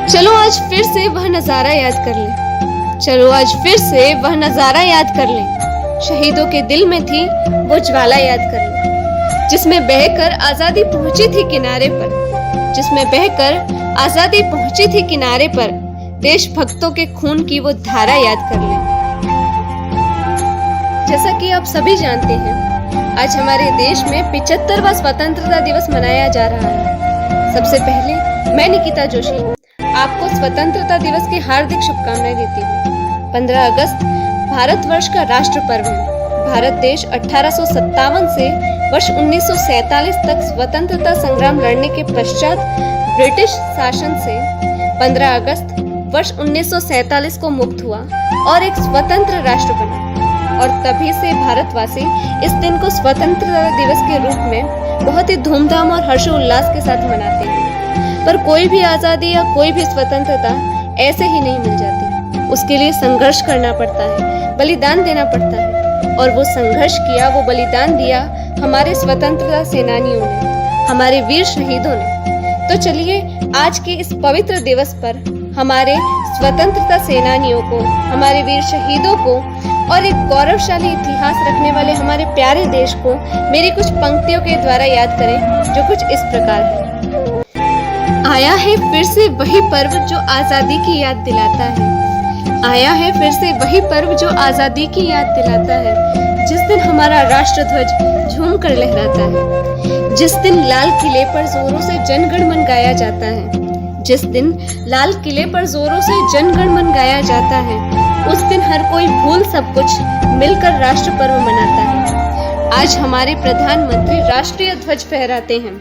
चलो आज फिर से वह नजारा याद कर लें। चलो आज फिर से वह नजारा याद कर लें। शहीदों के दिल में थी वो ज्वाला याद कर लें, जिसमें बहकर आजादी पहुंची थी किनारे पर, जिसमें बहकर आजादी पहुंची थी किनारे पर। देशभक्तों के खून की वो धारा याद कर लें। जैसा कि आप सभी जानते हैं, आज हमारे देश में 75वां स्वतंत्रता दिवस मनाया जा रहा है। सबसे पहले मैं निकिता जोशी आपको स्वतंत्रता दिवस की हार्दिक शुभकामनाएं देती हूँ। 15 अगस्त भारतवर्ष का राष्ट्र पर्व है। भारत देश 1857 से वर्ष 1947 तक स्वतंत्रता संग्राम लड़ने के पश्चात ब्रिटिश शासन से 15 अगस्त वर्ष 1947 को मुक्त हुआ और एक स्वतंत्र राष्ट्र बना। और तभी से भारतवासी इस दिन को स्वतंत्रता दिवस के रूप में बहुत ही धूमधाम और हर्षोल्लास के साथ मनाते हैं। पर कोई भी आजादी या कोई भी स्वतंत्रता ऐसे ही नहीं मिल जाती। उसके लिए संघर्ष करना पड़ता है, बलिदान देना पड़ता है। और वो संघर्ष किया, वो बलिदान दिया हमारे स्वतंत्रता सेनानियों ने, हमारे वीर शहीदों ने। तो चलिए आज के इस पवित्र दिवस पर हमारे स्वतंत्रता सेनानियों को, हमारे वीर शहीदों को और एक गौरवशाली इतिहास रखने वाले हमारे प्यारे देश को मेरी कुछ पंक्तियों के द्वारा याद करें, जो कुछ इस प्रकार है। आया है फिर से वही पर्व जो आजादी की याद दिलाता है। आया है फिर से वही पर्व जो आजादी की याद दिलाता है। जिस दिन हमारा राष्ट्र ध्वज झूम कर लहराता है, जिस दिन लाल किले पर जोरों से जन गण मन गाया जाता है, जिस दिन लाल किले पर जोरों से जन गण मन गाया जाता है, उस दिन हर कोई भूल सब कुछ मिलकर राष्ट्र पर्व मनाता है। आज हमारे प्रधानमंत्री राष्ट्रीय ध्वज फहराते हैं।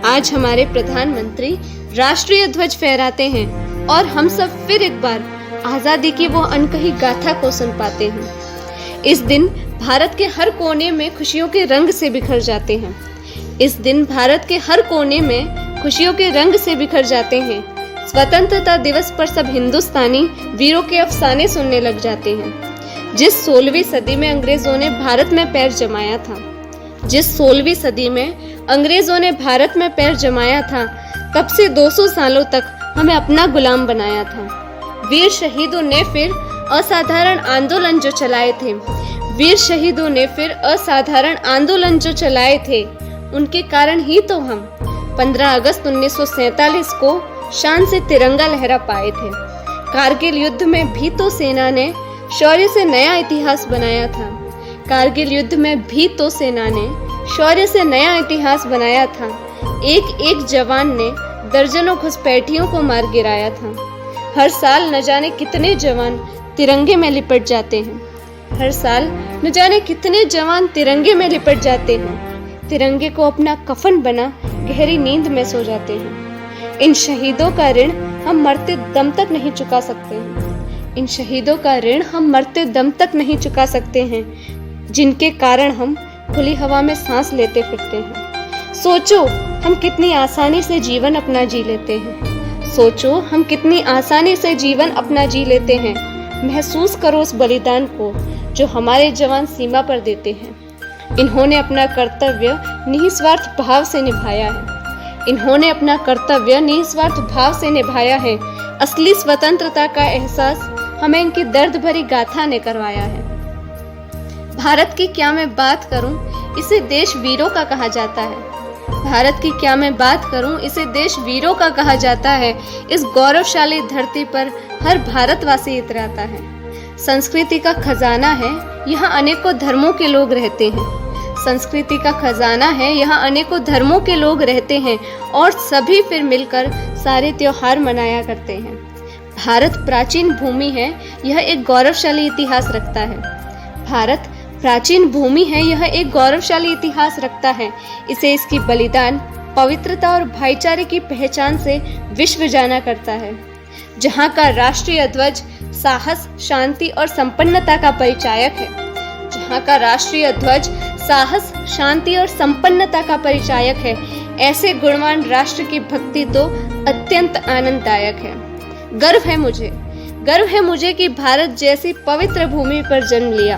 आज हमारे प्रधानमंत्री राष्ट्रीय ध्वज फहराते हैं और हम सब फिर एक बार आजादी की वो अनकही गाथा को सुन पाते हैं। इस दिन भारत के हर कोने में खुशियों के रंग से बिखर जाते हैं। इस दिन भारत के हर कोने में खुशियों के रंग से बिखर जाते हैं। स्वतंत्रता दिवस पर सब हिंदुस्तानी वीरों के अफसाने सुनने लग जाते हैं। जिस 16वीं सदी में अंग्रेजों ने भारत में पैर जमाया था, जिस 16वीं सदी में अंग्रेजों ने भारत में पैर जमाया था, तब से 200 सालों तक हमें अपना गुलाम बनाया था। वीर शहीदों ने फिर असाधारण आंदोलन जो चलाए थे, वीर शहीदों ने फिर असाधारण आंदोलन जो चलाए थे, उनके कारण ही तो हम 15 अगस्त 1947 को शान से तिरंगा लहरा पाए थे। कारगिल युद्ध में भी तो सेना ने शौर्य से नया इतिहास बनाया था। कारगिल युद्ध में भी तो सेना ने शौर्य से नया इतिहास बनाया था। एक एक जवान ने दर्जनों घुसपैठियों को मार गिराया था। हर साल न जाने कितने जवान तिरंगे में लिपट जाते हैं। हर साल न जाने कितने जवान तिरंगे में लिपट जाते हैं। तिरंगे को अपना कफन बना गहरी नींद में सो जाते हैं। इन शहीदों का ऋण हम मरते दम तक नहीं चुका सकते हैं। इन शहीदों का ऋण हम मरते दम तक नहीं चुका सकते हैं, जिनके कारण हम खुली हवा में सांस लेते फिरते हैं। सोचो हम कितनी आसानी से जीवन अपना जी लेते हैं। सोचो हम कितनी आसानी से जीवन अपना जी लेते हैं। महसूस करो उस बलिदान को जो हमारे जवान सीमा पर देते हैं। इन्होंने अपना कर्तव्य निस्वार्थ भाव से निभाया है। इन्होंने अपना कर्तव्य निस्वार्थ भाव से निभाया है। असली स्वतंत्रता का एहसास हमें इनकी दर्द भरी गाथा ने करवाया है। भारत की क्या मैं बात करूं, इसे देश वीरों का कहा जाता है। भारत की क्या मैं बात करूं, इसे देश वीरों का कहा जाता है। इस गौरवशाली धरती पर हर भारतवासी इतराता है। संस्कृति का खजाना है, यहाँ अनेकों धर्मों के लोग रहते हैं। संस्कृति का खजाना है, यहाँ अनेकों धर्मों के लोग रहते हैं और सभी फिर मिलकर सारे त्योहार मनाया करते हैं। भारत प्राचीन भूमि है, यह एक गौरवशाली इतिहास रखता है। भारत प्राचीन भूमि है, यह एक गौरवशाली इतिहास रखता है। इसे इसकी बलिदान, पवित्रता और भाईचारे की पहचान से विश्व जाना करता है। जहाँ का राष्ट्रीय ध्वज साहस, शांति और संपन्नता का परिचायक है। जहाँ का राष्ट्रीय ध्वज साहस, शांति और संपन्नता का परिचायक है, ऐसे गुणवान राष्ट्र की भक्ति तो अत्यंत आनंददायक है। गर्व है मुझे कि भारत जैसी पवित्र भूमि पर जन्म लिया।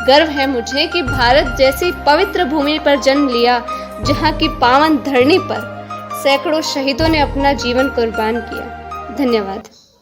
गर्व है मुझे कि भारत जैसी पवित्र भूमि पर जन्म लिया, जहाँ की पावन धरनी पर सैकड़ों शहीदों ने अपना जीवन कुर्बान किया। धन्यवाद।